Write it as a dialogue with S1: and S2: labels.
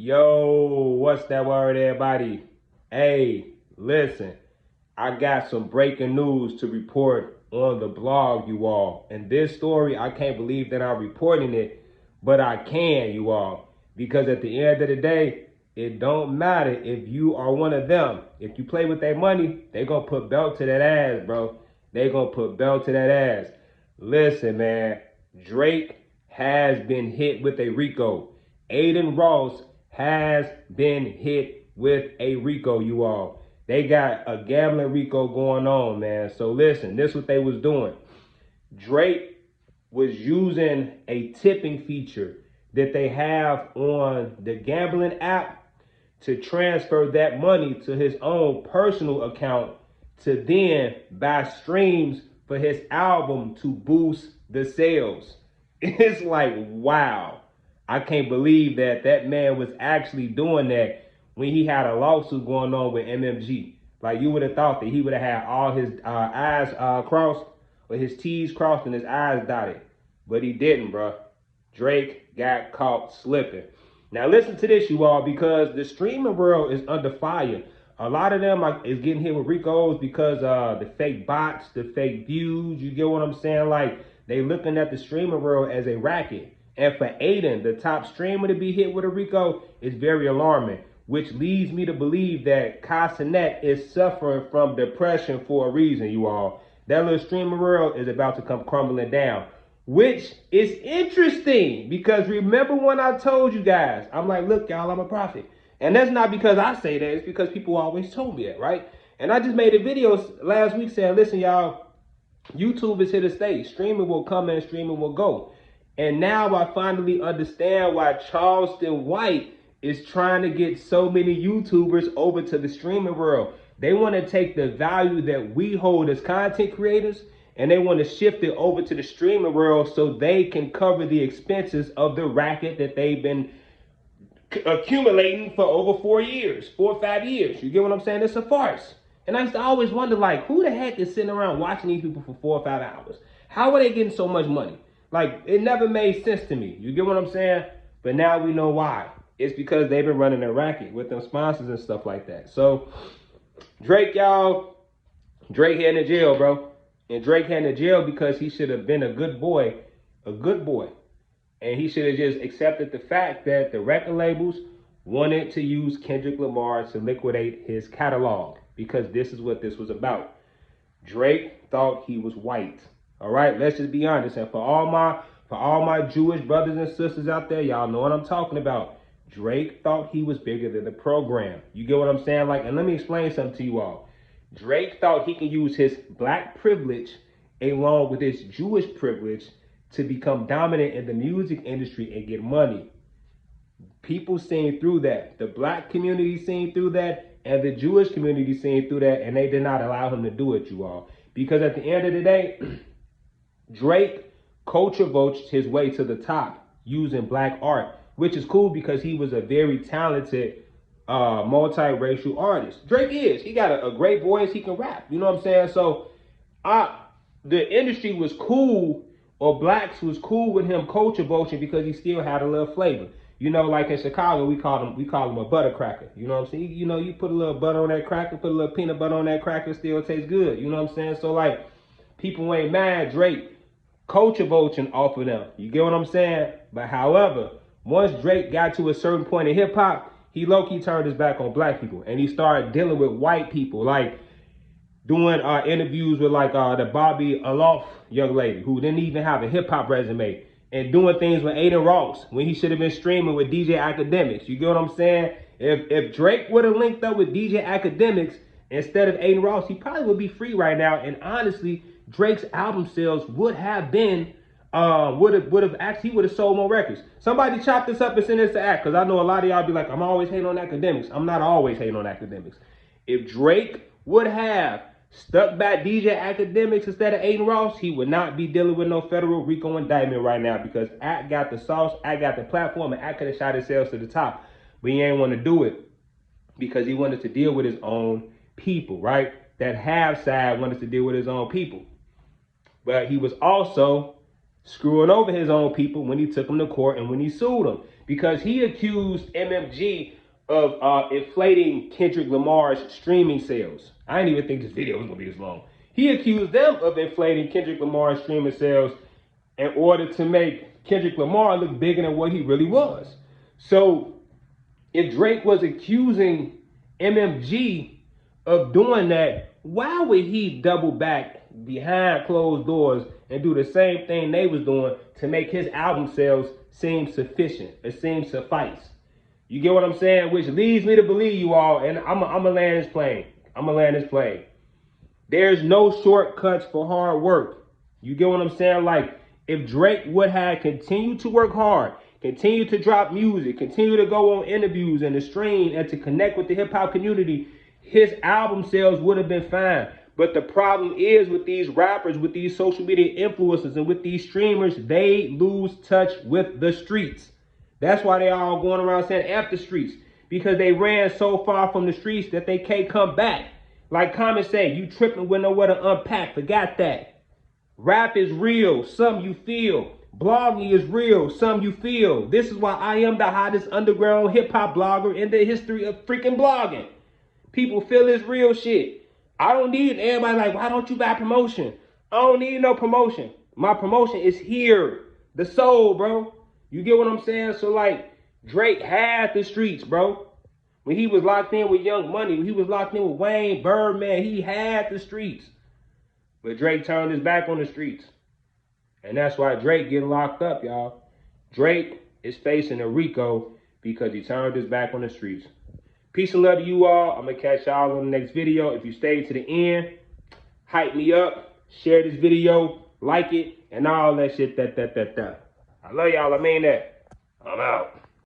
S1: Yo, what's that word, everybody? Hey, listen, I got some breaking news to report on the blog, you all. And this story, I can't believe that I'm reporting it, but I can, you all. Because at the end of the day, it don't matter if you are one of them. If you play with their money, they gonna put belt to that ass, bro. They gonna put belt to that ass. Listen, man, Drake has been hit with a Rico. Aiden Ross has been hit with a Rico, you all. They got a gambling Rico going on, man. So listen, this is what they was doing. Drake was using a tipping feature that they have on the gambling app to transfer that money to his own personal account to then buy streams for his album to boost the sales. It's like, wow. I can't believe that that man was actually doing that when he had a lawsuit going on with MMG. Like, you would have thought that he would have had all his I's crossed or his T's crossed and his I's dotted. But he didn't, bro. Drake got caught slipping. Now listen to this, you all, because the streaming world is under fire. A lot of them is getting hit with Ricos because the fake bots, the fake views. You get what I'm saying? Like, they looking at the streaming world as a racket. And for Aiden, the top streamer, to be hit with a Rico is very alarming, which leads me to believe that Casanet is suffering from depression for a reason, you all. That little streamer world is about to come crumbling down, which is interesting because remember when I told you guys, I'm like, look, y'all, I'm a prophet. And that's not because I say that, it's because people always told me that, right? And I just made a video last week saying, listen, y'all, YouTube is here to stay. Streaming will come and streaming will go. And now I finally understand why Charleston White is trying to get so many YouTubers over to the streaming world. They want to take the value that we hold as content creators and they want to shift it over to the streaming world so they can cover the expenses of the racket that they've been accumulating for over 4 years, 4 or 5 years. You get what I'm saying? It's a farce. And I used to always wonder, like, who the heck is sitting around watching these people for 4 or 5 hours? How are they getting so much money? Like, it never made sense to me. You get what I'm saying? But now we know why. It's because they've been running a racket with them sponsors and stuff like that. So, Drake, y'all, Drake heading to jail, bro. And Drake heading to jail because he should have been a good boy. And he should have just accepted the fact that the record labels wanted to use Kendrick Lamar to liquidate his catalog because this is what this was about. Drake thought he was white. All right, let's just be honest. And for all my Jewish brothers and sisters out there, y'all know what I'm talking about. Drake thought he was bigger than the program. You get what I'm saying? Like, and let me explain something to you all. Drake thought he could use his black privilege along with his Jewish privilege to become dominant in the music industry and get money. People seen through that. The black community seen through that, and the Jewish community seen through that, and they did not allow him to do it, you all. Because at the end of the day, Drake culture votes his way to the top using black art, which is cool because he was a very talented multiracial artist. Drake is. He got a great voice. He can rap. You know what I'm saying? So the industry was cool, or blacks was cool with him culture voting because he still had a little flavor. You know, like in Chicago, we call him a butter cracker. You know what I'm saying? You know, you put a little butter on that cracker, put a little peanut butter on that cracker, still tastes good. You know what I'm saying? So like, people ain't mad Drake culture voting off of them. You get what I'm saying? But however, once Drake got to a certain point in hip hop, he low-key turned his back on black people and he started dealing with white people, like doing interviews with like the Bobby Aloft young lady who didn't even have a hip hop resume, and doing things with Aiden Ross when he should have been streaming with DJ Academics. You get what I'm saying? If Drake would have linked up with DJ Academics instead of Aiden Ross, he probably would be free right now. And honestly, Drake's album sales would have been would have sold more records. Somebody chop this up and send this to Act, because I know a lot of y'all be like, I'm always hating on Academics. I'm not always hating on Academics. If Drake would have stuck back DJ Academics instead of Aiden Ross, he would not be dealing with no federal Rico indictment right now, because Act got the sauce, Act got the platform, and Act could have shot himself to the top. But he ain't want to do it because he wanted to deal with his own people, right? That half side wanted to deal with his own people. But he was also screwing over his own people when he took them to court and when he sued them, because he accused MMG of inflating Kendrick Lamar's streaming sales. I didn't even think this video was gonna be this long. He accused them of inflating Kendrick Lamar's streaming sales in order to make Kendrick Lamar look bigger than what he really was. So if Drake was accusing MMG of doing that, why would he double back behind closed doors and do the same thing they was doing to make his album sales seem sufficient, it seems suffice? You get what I'm saying? Which leads me to believe, you all, and I'm gonna land this plane. There's no shortcuts for hard work. You get what I'm saying? Like, if Drake would have continued to work hard, continue to drop music, continue to go on interviews and to stream and to connect with the hip hop community, his album sales would have been fine. But the problem is with these rappers, with these social media influencers, and with these streamers, they lose touch with the streets. That's why they all going around saying F the streets, because they ran so far from the streets that they can't come back. Like Common say, you tripping with nowhere to unpack. Forgot that. Rap is real, some you feel. Blogging is real, some you feel. This is why I am the hottest underground hip-hop blogger in the history of freaking blogging. People feel this real shit. I don't need everybody like, why don't you buy promotion? I don't need no promotion. My promotion is here. The soul, bro. You get what I'm saying? So like, Drake had the streets, bro. When he was locked in with Young Money, when he was locked in with Wayne, Birdman, he had the streets. But Drake turned his back on the streets. And that's why Drake getting locked up, y'all. Drake is facing a Rico because he turned his back on the streets. Peace and love to you all. I'm going to catch y'all on the next video. If you stayed to the end, hype me up, share this video, like it, and all that shit. I love y'all. I mean that. I'm out.